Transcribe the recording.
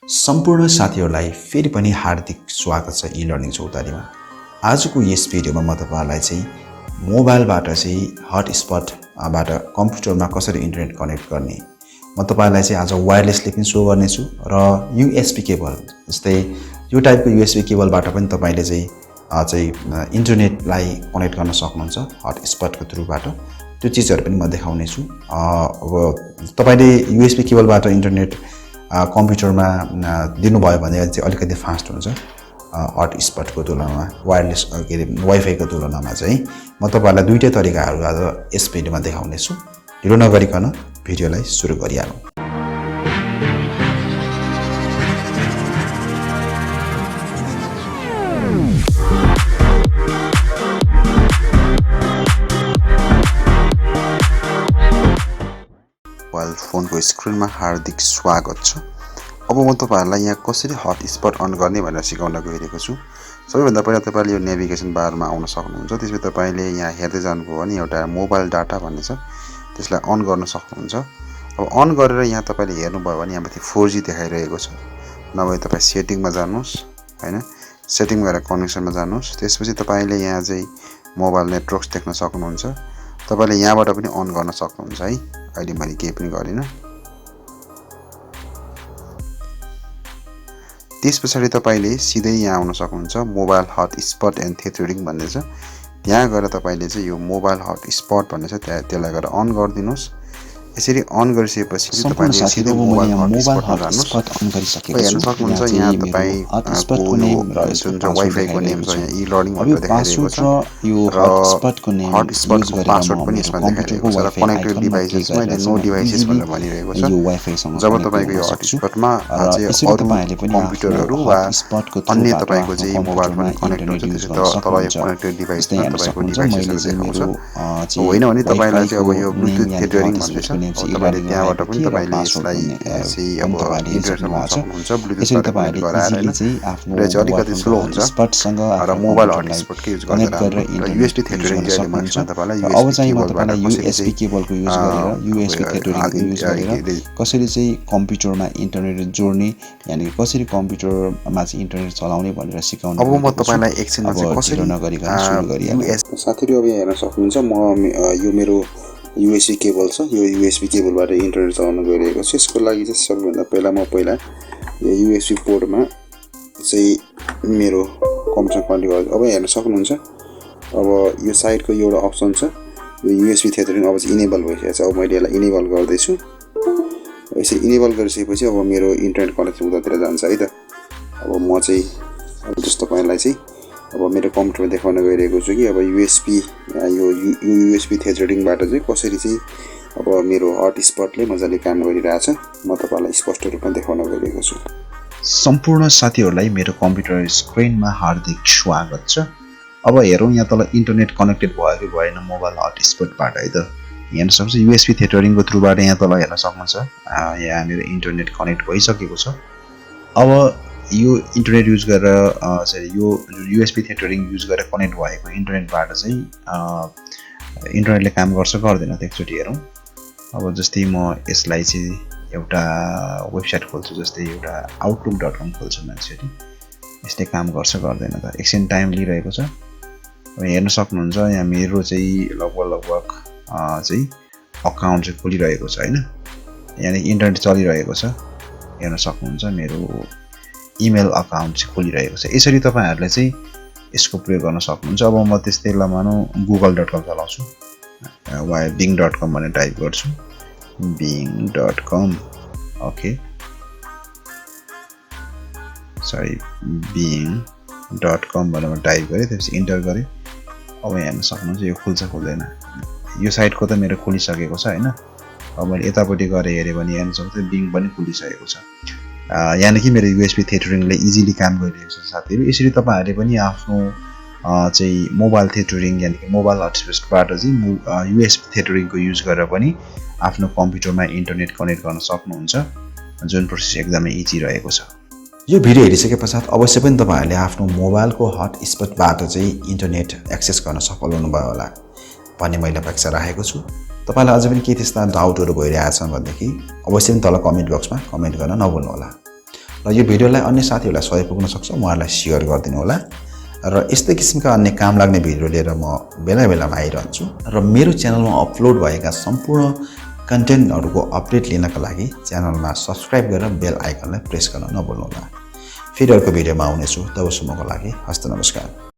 सम्पूर्ण साथीहरूलाई फेरि पनि हार्दिक स्वागत छ ई-लर्निङ चौतारीमा। आजको यस भिडियोमा म तपाईहरुलाई चाहिँ मोबाइलबाट चाहिँ हटस्पटबाट कम्प्युटरमा कसरी इन्टरनेट कनेक्ट गर्ने म तपाईहरुलाई चाहिँ आज वायरलेसली पनि शो गर्नेछु र यूएसबी केबल जस्तै यो टाइपको यूएसबी केबलबाट पनि तपाईले चाहिँ इन्टरनेटलाई कनेक्ट गर्न सक्नुहुन्छ हटस्पटको थ्रुबाट। त्यो चीजहरु पनि म देखाउने छु। अब तपाईले यूएसबी केबलबाट इन्टरनेट कम्प्युटरमा दिनुभयो भने चाहिँ अलिकति फास्ट हुन्छ हटस्पटको तुलनामा वायरलेस वाइफाईको तुलनामा चाहिँ। म तपाईहरुलाई दुईटै तरिकाहरु आज यस भिडियोमा देखाउने छु। ढिलो नगरिकन भिडियोलाई सुरु गरिहालौं। मोबाइल फोनको स्क्रिनमा हार्दिक स्वागत छ। अब म तपाईहरुलाई यहाँ कसरी हटस्पट अन गर्ने भनेर सिकाउन गइरहेको छु। सबैभन्दा पहिला तपाईले यो नेभिगेसन बारमा आउन सक्नुहुन्छ। त्यसपछि तपाईले यहाँ हेर्दै जानुभयो भने एउटा मोबाइल डाटा भन्ने छ, त्यसलाई अन गर्न सक्नुहुन्छ। अब अन गरेर यहाँ तपाईले हेर्नुभयो भने यहाँ माथि 4G देखाइरहेको छ। नभए तपाई सेटिङमा जानुस् हैन, सेटिङ गरेर कनेक्सनमा जानुस्। त्यसपछि तपाईले यहाँ चाहिँ मोबाइल नेटवर्क्स देख्न सक्नुहुन्छ। तपाईले यहाँबाट पनि अन गर्न सक्नुहुन्छ है। अहिले मैले केही पनि गरिन। त्यसपछि तपाईले सिधै यहाँ आउन सक्नुहुन्छ। मोबाइल हटस्पट एन्ड थेटरिङ भन्ने छ, त्यहाँ गएर तपाईले चाहिँ यो मोबाइल हटस्पट भन्ने छ त्यसलाई गएर अन गरिदिनुस्। यसरी अन गरिसकेपछि तपाईले सिधै मोबाइल हटस्पट अन गरिसकेको छु। हेर्न सक्नुहुन्छ यहाँ तपाई हटस्पटको नेम र जुन वाइफाईको नेम छ यहाँ ई-लर्निङ भनेर देखाइरहेको छ। यो हटस्पटको नेम हटस्पटको पासवर्ड पनि यसमा देखाइरहेको छ र कनेक्टेड डिभाइसेसमा यहाँ नो डिभाइसेस भनेर भनिरहेको छ। यो वाइफाईसँग जब तपाईको यो हटस्पटमा चाहिँ अरु कम्प्युटरहरु वा अन्य तपाईको चाहिँ मोबाइल फोन कनेक्ट हुन्छ त्यसै त तल यो कनेक्टेड डिभाइसमा तपाईको डिभाइसेसहरु देखाउँछ। होइन भने तपाईलाई चाहिँ अब यो ब्लुटुथ थेटरिङ भन्ने छ, तपाईले त्यहाँबाट पनि तपाईले यसलाई चाहिँ अब इन्टरनेटमा सक्नुहुन्छ। ब्लुटुथबाट कनेक्ट गराएर हैन, र चाहिँ अलिकति स्लो हुन्छ र मोबाइल हटस्पटको युज गरेर यूएसबी थेटरिङ चाहिँ मैले तपाईलाई अब चाहिँ म तपाईलाई यूएसबी केबलको युज गरेर यूएसबी थेटरिङको युज गरेर कसरी चाहिँ कम्प्युटरमा इन्टरनेट जोड्ने यानी कसरी कम्प्युटरमा चाहिँ इन्टरनेट चलाउने भनेर सिकाउनु। अब म तपाईलाई एकछिनमा चाहिँ कसरी नगरिकन सुरु गरिहाल्छु। साथीहरु अब हेर्न सक्नुहुन्छ म यो मेरो यूएसबी केबल छ। यो यूएसबी केबलबाट इन्टरनेट चलाउन गइरहेको छु। यसको लागि चाहिँ सबैभन्दा पहिला यो यूएसबी पोर्टमा चाहिँ मेरो कम्प्युटर कनेक्ट गर्छु। अब हेर्न सक्नुहुन्छ अब यो साइडको एउटा अप्सन छ, यो यूएसबी थेटरिङ अब चाहिँ इनेबल भइसकेको छ। अब मैले यसलाई इनेबल गर्दै छु। यसरी इनेबल गरिसकेपछि अब मेरो इन्टरनेट कनेक्सन उतातिर जान्छ है त। अब म चाहिँ अब जस्तो तपाईलाई चाहिँ अब मेरो कम्प्युटरमा देखाउन गइरहेको छु कि अब यूएसबी यो यूएसबी थेटरिङबाट चाहिँ कसरी चाहिँ अब मेरो हटस्पटले मजाले काम गरिरहेछ म तपाईलाई स्पष्ट रूपमा देखाउन गइरहेको छु। सम्पूर्ण साथीहरुलाई मेरो कम्प्युटर स्क्रिनमा हार्दिक स्वागत छ। अब हेरौं यहाँ तल इन्टरनेट कनेक्टेड भयो कि भएन मोबाइल हटस्पटबाट है त। हेर्न सक्नुहुन्छ यूएसबी थेटरिङको थ्रुबाट यहाँ तल हेर्न सक्नुहुन्छ यहाँ मेरो इन्टरनेट कनेक्ट भइसकेको छ। अब यो इन्टरनेट युज गरेर यो यूएसबी थेटरिङ युज गरेर कनेक्ट भएको इन्टरनेटबाट चाहिँ इन्टरनेटले काम गर्छ गर्दैन त एकचोटि हेरौँ। अब जस्तै म यसलाई चाहिँ एउटा वेबसाइट खोल्छु, जस्तै एउटा outlook.com खोल्छु मान्छेले, यसले काम गर्छ गर्दैन त एकछिन टाइम लिइरहेको छ। अब हेर्न सक्नुहुन्छ यहाँ मेरो चाहिँ लगभग चाहिँ अकाउन्ट चाहिँ खोलिरहेको छ हैन, यानी इन्टरनेट चलिरहेको छ। हेर्न सक्नुहुन्छ मेरो इमेल अकाउन्ट चाहिँ खोलिरहेको छ। यसरी तपाईहरुले चाहिँ यसको प्रयोग गर्न सक्नुहुन्छ। अब म त्यस्तै ल मानौ google.com चलाउँछु वा bing.com भनेर टाइप गर्छु, bing.com ओके सरी bing.com भनेर टाइप गरे, त्यसपछि इन्टर गरे। अब हेर्न सक्नुहुन्छ यो खुल्छ खुल्दैन। यो साइटको त मेरो खोलिसकेको छ हैन। अब मैले यतापट्टि गरे हेरे भने हेर्न सक्नुहुन्छ बिङ पनि खुलिसकेको छ। यानी कि मेरो यूएसबी थेटरिङले इजिली काम गरिरहेको छ साथीहरु। यसरी तपाईहरुले पनि आफ्नो चाहिँ मोबाइल थेटरिङ यानी कि मोबाइल हटस्पटबाट चाहिँ यूएसबी थेटरिङको युज गरेर पनि आफ्नो कम्प्युटरमा इन्टरनेट कनेक्ट गर्न सक्नुहुन्छ, जुन प्रोसेस एकदमै इजी रहेको छ। यो भिडियो हेरिसकेपश्चात अवश्य पनि तपाईहरुले आफ्नो मोबाइलको हटस्पटबाट चाहिँ इन्टरनेट एक्सेस गर्न सफल हुनुभयो होला भन्ने मैले अपेक्षा राखेको छु। तपाईलाई अझै पनि के त्यस्ता डाउटहरु भइरहेछन् भनेदेखि अवश्य पनि तल कमेन्ट बक्समा कमेन्ट गर्न नभुल्नु होला। र यो भिडियोलाई अन्य साथीहरूलाई सहयोग पुग्न सक्छ, उहाँहरूलाई शेयर गरिदिनु होला। र यस्तै किसिमका अन्य काम लाग्ने भिडियो लिएर म बेला बेलामा आइरहन्छु र मेरो च्यानलमा अपलोड भएका सम्पूर्ण कन्टेन्टहरूको अपडेट लिनका लागि च्यानलमा सब्स्क्राइब गरेर बेल आइकनलाई प्रेस गर्न नभुल्नुहोला। फेरि अर्को भिडियोमा आउनेछु, तबसम्मको लागि हस्त नमस्कार।